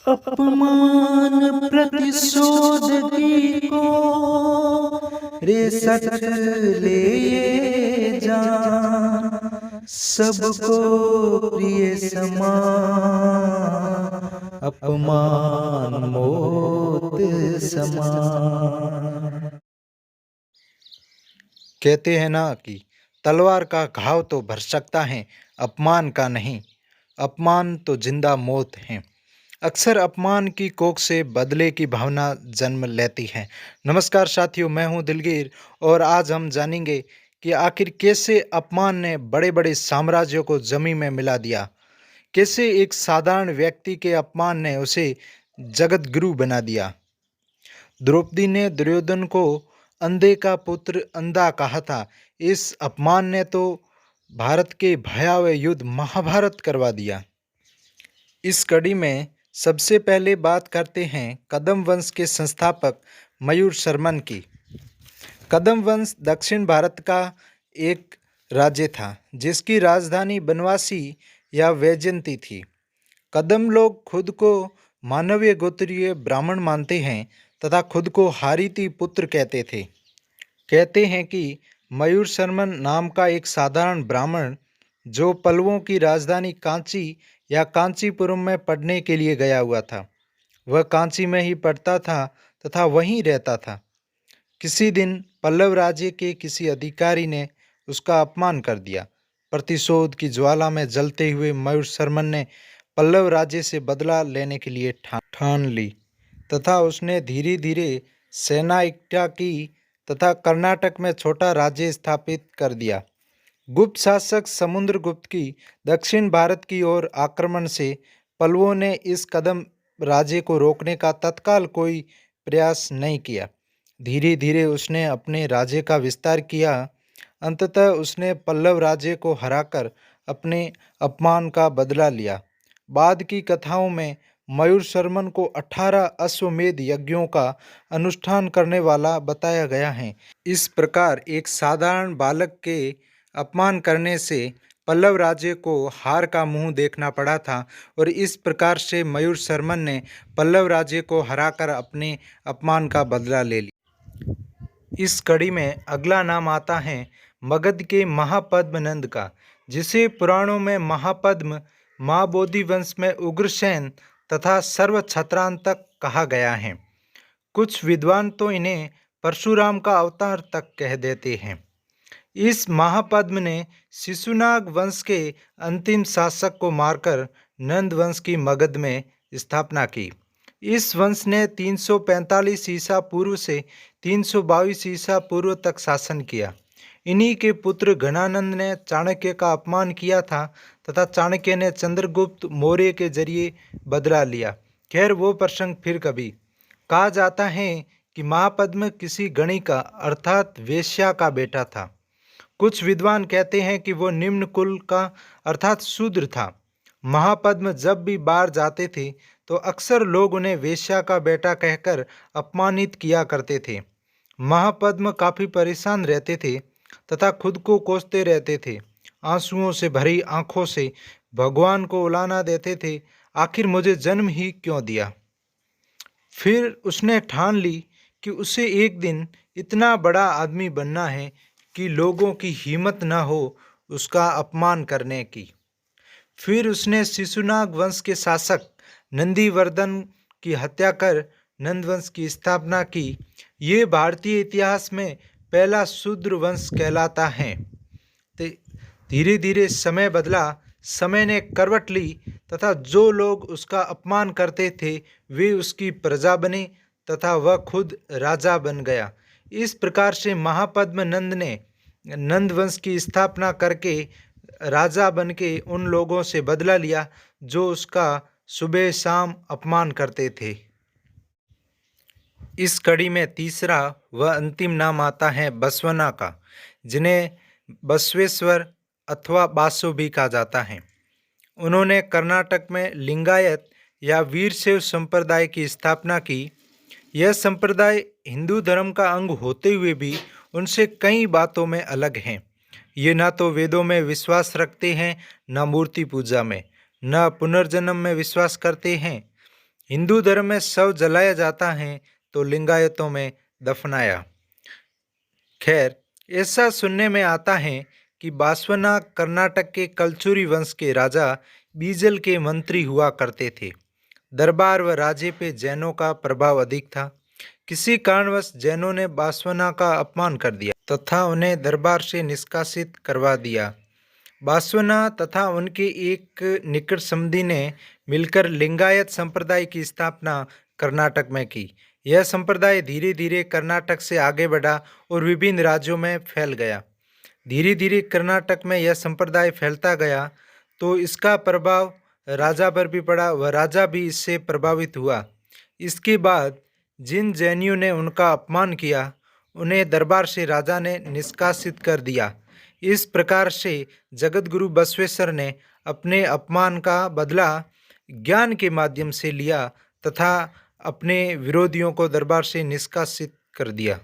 अपमान प्रतिशोध की को रे सच ले ये जान, सबको प्रिय समान, अपमान मौत समान। कहते हैं ना कि तलवार का घाव तो भर सकता है, अपमान का नहीं। अपमान तो जिंदा मौत है। अक्सर अपमान की कोख से बदले की भावना जन्म लेती है। नमस्कार साथियों, मैं हूं दिलगीर और आज हम जानेंगे कि आखिर कैसे अपमान ने बड़े बड़े साम्राज्यों को जमीन में मिला दिया। कैसे एक साधारण व्यक्ति के अपमान ने उसे जगत गुरु बना दिया। द्रौपदी ने दुर्योधन को अंधे का पुत्र अंधा कहा था। इस अपमान ने तो भारत के भयावह युद्ध महाभारत करवा दिया। इस कड़ी में सबसे पहले बात करते हैं कदम वंश के संस्थापक मयूर शर्मन की। कदम वंश दक्षिण भारत का एक राज्य था जिसकी राजधानी बनवासी या वैजयंती थी। कदम लोग खुद को मानवीय गोत्रीय ब्राह्मण मानते हैं तथा खुद को हारीति पुत्र कहते थे। कहते हैं कि मयूर शर्मन नाम का एक साधारण ब्राह्मण जो पल्लवों की राजधानी कांची या कांचीपुरम में पढ़ने के लिए गया हुआ था, वह कांची में ही पढ़ता था तथा वहीं रहता था। किसी दिन पल्लव राज्य के किसी अधिकारी ने उसका अपमान कर दिया। प्रतिशोध की ज्वाला में जलते हुए मयूर शर्मन ने पल्लव राज्य से बदला लेने के लिए ठान ली तथा उसने धीरे धीरे सेना इकट्ठा की तथा कर्नाटक में छोटा राज्य स्थापित कर दिया। गुप्त शासक समुद्रगुप्त की दक्षिण भारत की ओर आक्रमण से पल्लवों ने इस कदम राज्य को रोकने का तत्काल कोई प्रयास नहीं किया। धीरे धीरे उसने अपने राज्य का विस्तार किया। अंततः उसने पल्लव राज्य को हराकर अपने अपमान का बदला लिया। बाद की कथाओं में मयूर शर्मन को 18 अश्वमेध यज्ञों का अनुष्ठान करने वाला बताया गया है। इस प्रकार एक साधारण बालक के अपमान करने से पल्लव राज्य को हार का मुंह देखना पड़ा था और इस प्रकार से मयूर शर्मन ने पल्लव राज्य को हराकर अपने अपमान का बदला ले लिया। इस कड़ी में अगला नाम आता है मगध के महापद्मनंद का, जिसे पुराणों में महापद्म, महाबोधि वंश में उग्रसेन तथा सर्वछत्रांतक कहा गया है। कुछ विद्वान तो इन्हें परशुराम का अवतार तक कह देते हैं। इस महापद्म ने शिशुनाग वंश के अंतिम शासक को मारकर नंद वंश की मगध में स्थापना की। इस वंश ने 345 ईसा पूर्व से 322 ईसा पूर्व तक शासन किया। इन्हीं के पुत्र घनानंद ने चाणक्य का अपमान किया था तथा चाणक्य ने चंद्रगुप्त मौर्य के जरिए बदला लिया। खैर, वो प्रसंग फिर कभी। कहा जाता है कि महापद्म किसी गणिका अर्थात वेश्या का बेटा था। कुछ विद्वान कहते हैं कि वो निम्न कुल का अर्थात शूद्र था। महापद्म जब भी बाहर जाते थे तो अक्सर लोग उन्हें वेश्या का बेटा कहकर अपमानित किया करते थे। महापद्म काफ़ी परेशान रहते थे तथा खुद को कोसते रहते थे। आंसुओं से भरी आंखों से भगवान को उलाना देते थे, आखिर मुझे जन्म ही क्यों दिया। फिर उसने ठान ली कि उसे एक दिन इतना बड़ा आदमी बनना है कि लोगों की हिम्मत न हो उसका अपमान करने की। फिर उसने शिशुनाग वंश के शासक नंदीवर्धन की हत्या कर नंदवंश की स्थापना की। ये भारतीय इतिहास में पहला शूद्र वंश कहलाता है। धीरे धीरे समय बदला, समय ने करवट ली तथा जो लोग उसका अपमान करते थे वे उसकी प्रजा बने तथा वह खुद राजा बन गया। इस प्रकार से महापद्म नंद ने नंदवंश की स्थापना करके राजा बन के उन लोगों से बदला लिया जो उसका सुबह शाम अपमान करते थे। इस कड़ी में तीसरा व अंतिम नाम आता है बसवना का, जिन्हें बसवेश्वर अथवा बासु भी कहा जाता है। उन्होंने कर्नाटक में लिंगायत या वीरशैव संप्रदाय की स्थापना की। यह संप्रदाय हिंदू धर्म का अंग होते हुए भी उनसे कई बातों में अलग हैं। ये न तो वेदों में विश्वास रखते हैं, न मूर्ति पूजा में, न पुनर्जन्म में विश्वास करते हैं। हिंदू धर्म में शव जलाया जाता है तो लिंगायतों में दफनाया। खैर, ऐसा सुनने में आता है कि बासवना कर्नाटक के कलचुरी वंश के राजा बीजल के मंत्री हुआ करते थे। दरबार व राज्य पे जैनों का प्रभाव अधिक था। किसी कारणवश जैनों ने बासवना का अपमान कर दिया तथा उन्हें दरबार से निष्कासित करवा दिया। बासवना तथा उनके एक निकट संबंधी ने मिलकर लिंगायत संप्रदाय की स्थापना कर्नाटक में की। यह संप्रदाय धीरे धीरे कर्नाटक से आगे बढ़ा और विभिन्न राज्यों में फैल गया। धीरे धीरे कर्नाटक में यह संप्रदाय फैलता गया तो इसका प्रभाव राजा पर भी पड़ा व राजा भी इससे प्रभावित हुआ। इसके बाद जिन जैनियों ने उनका अपमान किया उन्हें दरबार से राजा ने निष्कासित कर दिया। इस प्रकार से जगतगुरु बसवेश्वर ने अपने अपमान का बदला ज्ञान के माध्यम से लिया तथा अपने विरोधियों को दरबार से निष्कासित कर दिया।